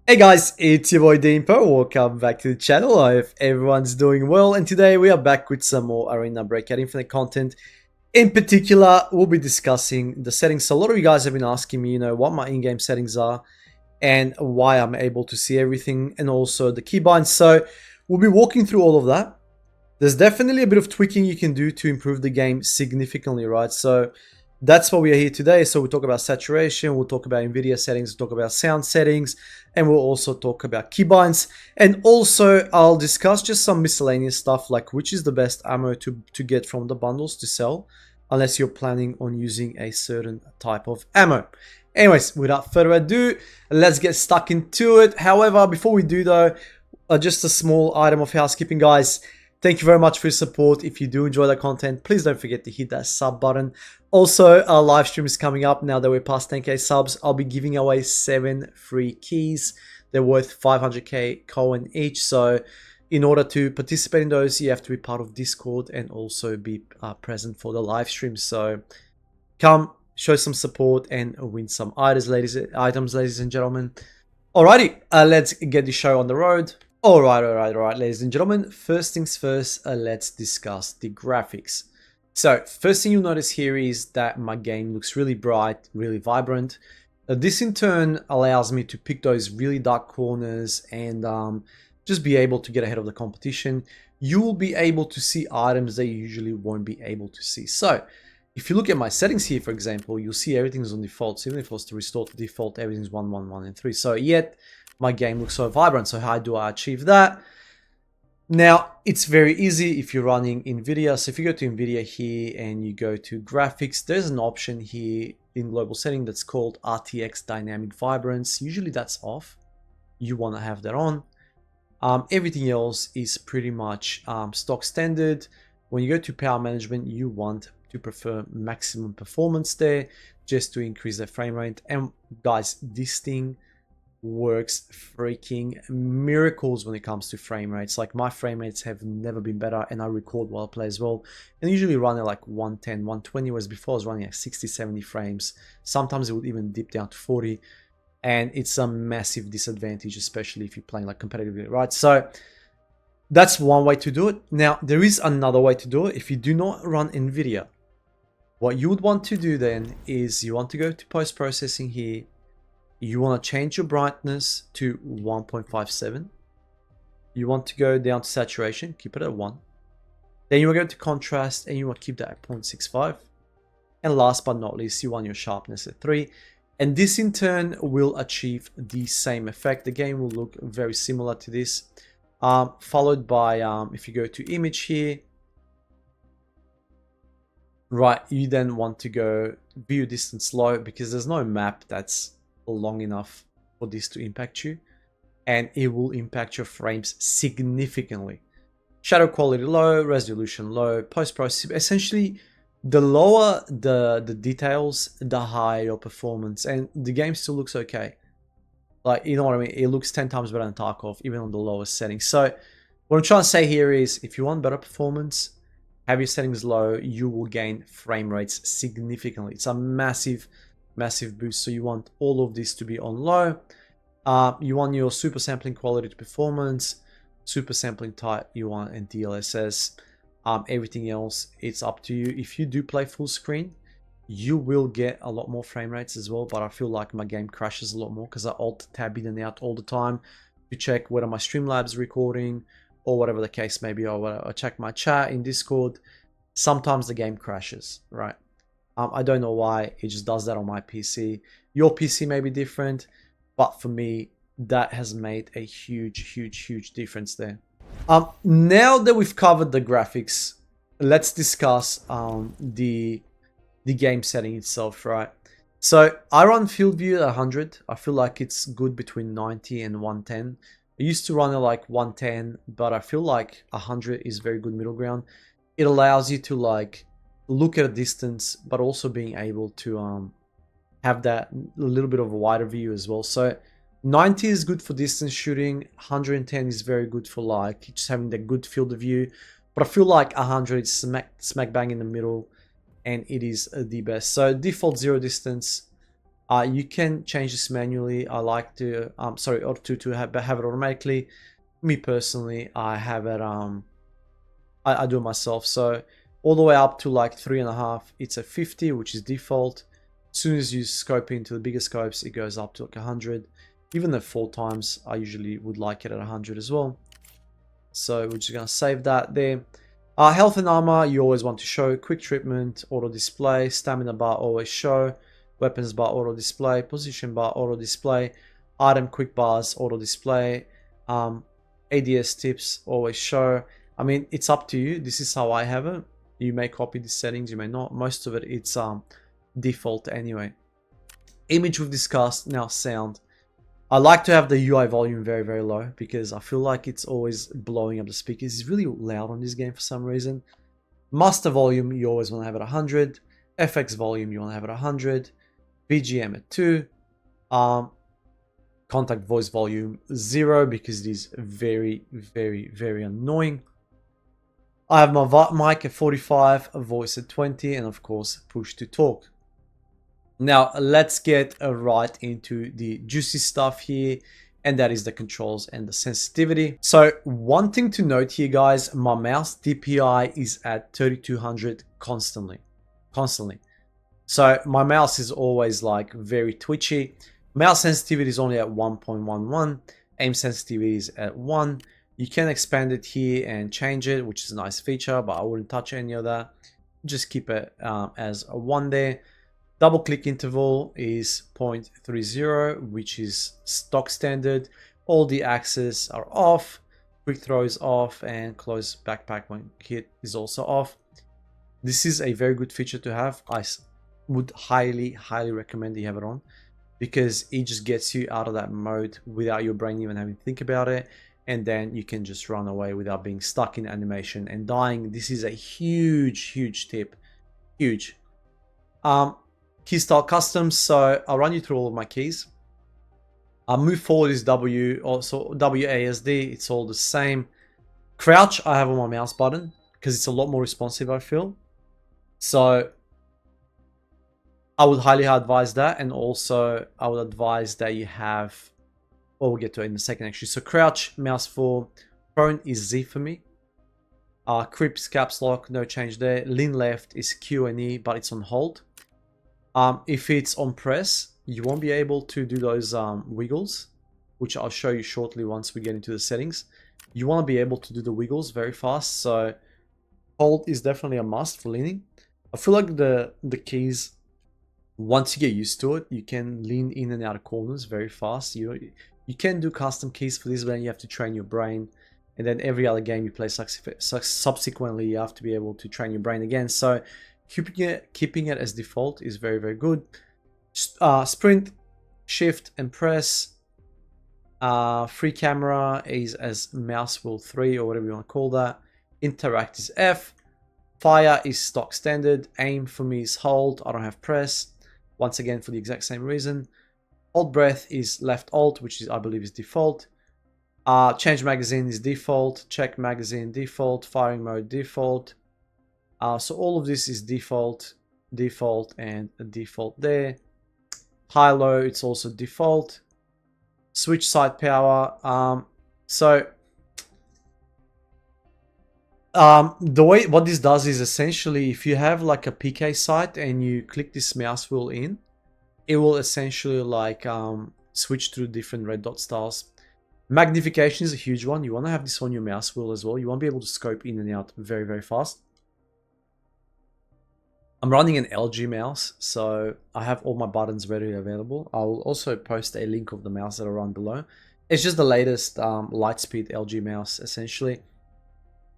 Hey guys, it's your boy Deanpo. Welcome back to the channel. I hope everyone's doing well, and today we are back with some more Arena Breakout Infinite content. In particular, we'll be discussing the settings. So a lot of you guys have been asking me, what my in-game settings are and why I'm able to see everything, and also the keybinds. So we'll be walking through all of that. There's definitely a bit of tweaking you can do to improve the game significantly, right? So that's why we are here today. So we'll talk about saturation, we'll talk about NVIDIA settings, we'll talk about sound settings, and we'll also talk about keybinds. And also I'll discuss just some miscellaneous stuff like which is the best ammo to get from the bundles to sell, unless you're planning on using a certain type of ammo. Anyways, without further ado, let's get stuck into it. However, before we do though, just a small item of housekeeping, guys. Thank you very much for your support. If you do enjoy the content, please don't forget to hit that sub button. Also, our live stream is coming up now that we're past 10k subs. I'll be giving away 7 free keys. They're worth 500k coin each. So in order to participate in those, you have to be part of Discord and also be present for the live stream. So come show some support and win some items, ladies and gentlemen. Alrighty, let's get the show on the road. Alright, ladies and gentlemen. First things first, let's discuss the graphics. So, first thing you'll notice here is that my game looks really bright, really vibrant. This in turn allows me to pick those really dark corners and just be able to get ahead of the competition. You will be able to see items that you usually won't be able to see. So, if you look at my settings here, for example, you'll see everything's on default. So even if I was to restore to default, everything's 1, 1, 1, and 3. So yet, my game looks so vibrant. So how do I achieve that? Now, it's very easy if you're running NVIDIA. So if you go to NVIDIA here and you go to graphics, there's an option here in global setting that's called RTX Dynamic Vibrance. Usually that's off. You want to have that on. Everything else is pretty much stock standard. When you go to power management, you want to prefer maximum performance there just to increase the frame rate. And guys, this thing works freaking miracles when it comes to frame rates. Like my frame rates have never been better, and I record while I play as well, and usually run at like 110 120, whereas before I was running at 60-70 frames. Sometimes it would even dip down to 40, and it's a massive disadvantage, especially if you're playing like competitively, right? So that's one way to do it. Now there is another way to do it. If you do not run NVIDIA, what you would want to do then is you want to go to post-processing here. You want to change your brightness to 1.57. You want to go down to saturation, keep it at 1. Then you will go to contrast and you want to keep that at 0.65. And last but not least, you want your sharpness at 3. And this in turn will achieve the same effect. The game will look very similar to this. Followed by, if you go to image here, right, you then want to go view distance low, because there's no map that's long enough for this to impact you, and it will impact your frames significantly. Shadow quality low, resolution low, post-processing. Essentially, the lower the details, the higher your performance, and the game still looks okay. Like, you know what I mean? It looks 10 times better than Tarkov, even on the lowest settings. So what I'm trying to say here is, if you want better performance, have your settings low, you will gain frame rates significantly. It's a massive boost. So you want all of this to be on low. You want your super sampling quality to performance, super sampling type you want, and DLSS. Everything else, it's up to you. If you do play full screen, you will get a lot more frame rates as well, but I feel like my game crashes a lot more because I alt tab in and out all the time to check whether my Streamlabs recording or whatever the case may be, or I check my chat in Discord. Sometimes the game crashes, right? I don't know why, it just does that on my PC. Your PC may be different, but for me, that has made a huge difference there. Now that we've covered the graphics, let's discuss the game setting itself, right? So I run field view at 100. I feel like it's good between 90 and 110. I used to run at like 110, but I feel like 100 is very good middle ground. It allows you to like look at a distance, but also being able to have that little bit of a wider view as well. So 90 is good for distance shooting. 110 is very good for like just having that good field of view. But I feel like 100 is smack bang in the middle, and it is the best. So default zero distance, You can change this manually. I like to sorry, or to have it automatically. Me personally, I have it I do it myself. So all the way up to like 3.5, it's a 50, which is default. As soon as you scope into the bigger scopes, it goes up to like 100. Even the 4x, I usually would like it at 100 as well. So we're just gonna save that there. Health and armor, you always want to show. Quick treatment, auto display. Stamina bar, always show. Weapons bar, auto display. Position bar, auto display. Item quick bars, auto display. ADS tips, always show. I mean, it's up to you. This is how I have it. You may copy the settings, you may not. Most of it, it's default anyway. Image we've discussed. Now sound. I like to have the UI volume very, very low because I feel like it's always blowing up the speakers. It's really loud on this game for some reason. Master volume, you always want to have it 100. FX volume, you want to have it 100. BGM at 2. Contact voice volume 0 because it is very, very, very annoying. I have my mic at 45, a voice at 20, and of course push to talk. Now let's get right into the juicy stuff here, and that is the controls and the sensitivity. So one thing to note here, guys, my mouse DPI is at 3200 constantly. So my mouse is always like very twitchy. Mouse sensitivity is only at 1.11. Aim sensitivity is at 1. You can expand it here and change it, which is a nice feature, but I wouldn't touch any of that. Just keep it as a 1 there. Double click interval is 0.30, which is stock standard. All the axes are off. Quick throw is off, and close backpack when hit is also off. This is a very good feature to have. I would highly recommend you have it on, because it just gets you out of that mode without your brain even having to think about it, and then you can just run away without being stuck in animation and dying. This is a huge tip. Huge. Key style custom, so I'll run you through all of my keys. Move forward is W, also WASD, it's all the same. Crouch I have on my mouse button because it's a lot more responsive, I feel. So I would highly advise that, and also I would advise that you have, well, we'll get to it in a second actually. So crouch, mouse for, prone is Z for me. Creeps, caps lock, no change there. Lean left is Q and E, but it's on hold. If it's on press, you won't be able to do those wiggles, which I'll show you shortly once we get into the settings. You want to be able to do the wiggles very fast, so hold is definitely a must for leaning. I feel like the keys, once you get used to it, you can lean in and out of corners very fast. You can do custom keys for this, but then you have to train your brain, and then every other game you play subsequently, you have to be able to train your brain again. So keeping it as default is very good. Sprint, shift, and press. Free camera is as mouse wheel 3 or whatever you want to call that. Interact is F. Fire is stock standard. Aim for me is hold. I don't have press. Once again, for the exact same reason. Hold breath is left alt, which is, I believe, is default. Change magazine is default. Check magazine default. Firing mode default. So all of this is default, and a default there. High low, it's also default. Switch side power. The way what this does is essentially, if you have like a PK site and you click this mouse wheel in, it will essentially like switch through different red dot styles. Magnification is a huge one. You want to have this on your mouse wheel as well. You want to be able to scope in and out very fast. I'm running an LG mouse, so I have all my buttons readily available. I will also post a link of the mouse that I run below. It's just the latest Lightspeed LG mouse, essentially.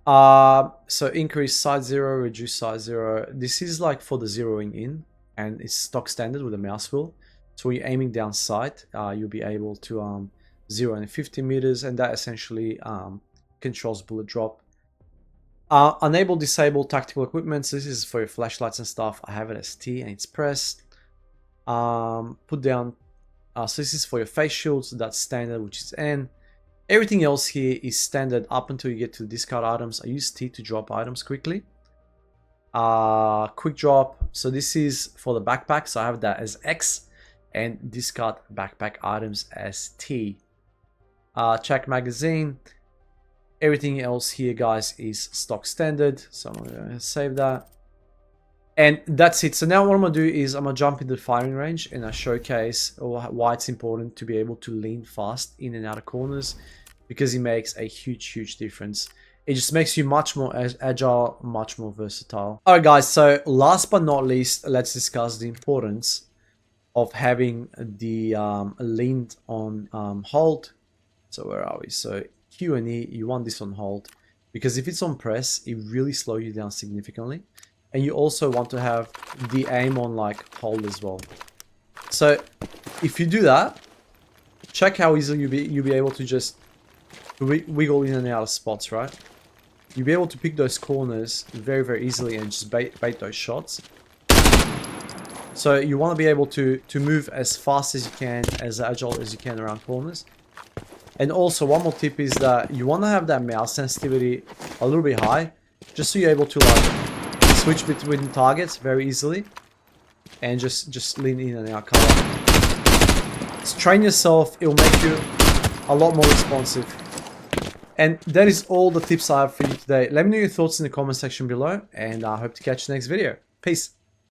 So increase side 0, reduce side 0. This is like for the zeroing in, and it's stock standard with a mouse wheel. So when you're aiming down sight, you'll be able to zero in 50 meters, and that essentially controls bullet drop. Enable, disable tactical equipment. So this is for your flashlights and stuff. I have it as T and it's pressed. Put down. So this is for your face shields. That's standard, which is N. Everything else here is standard up until you get to discard items. I use T to drop items quickly. Quick drop. So this is for the backpack. So I have that as X. and discard backpack items as T. Check magazine. Everything else here, guys, is stock standard. So I'm going to save that. And that's it. So now what I'm going to do is I'm going to jump into the firing range and I showcase why it's important to be able to lean fast in and out of corners, because it makes a huge difference. It just makes you much more agile, much more versatile. Alright guys, so last but not least, let's discuss the importance of having the leaned on hold. So where are we? So Q and E, you want this on hold, because if it's on press, it really slows you down significantly. And you also want to have the aim on like hold as well. So if you do that, check how easily you'll be able to just wiggle in and out of spots, right? You'll be able to pick those corners very easily and just bait those shots. So you want to be able to move as fast as you can, as agile as you can around corners. And also one more tip is that you want to have that mouse sensitivity a little bit high, just so you're able to like switch between targets very easily and just lean in and out cover. Just train yourself, it will make you a lot more responsive. And that is all the tips I have for you today. Let me know your thoughts in the comment section below, and I hope to catch you next video. Peace.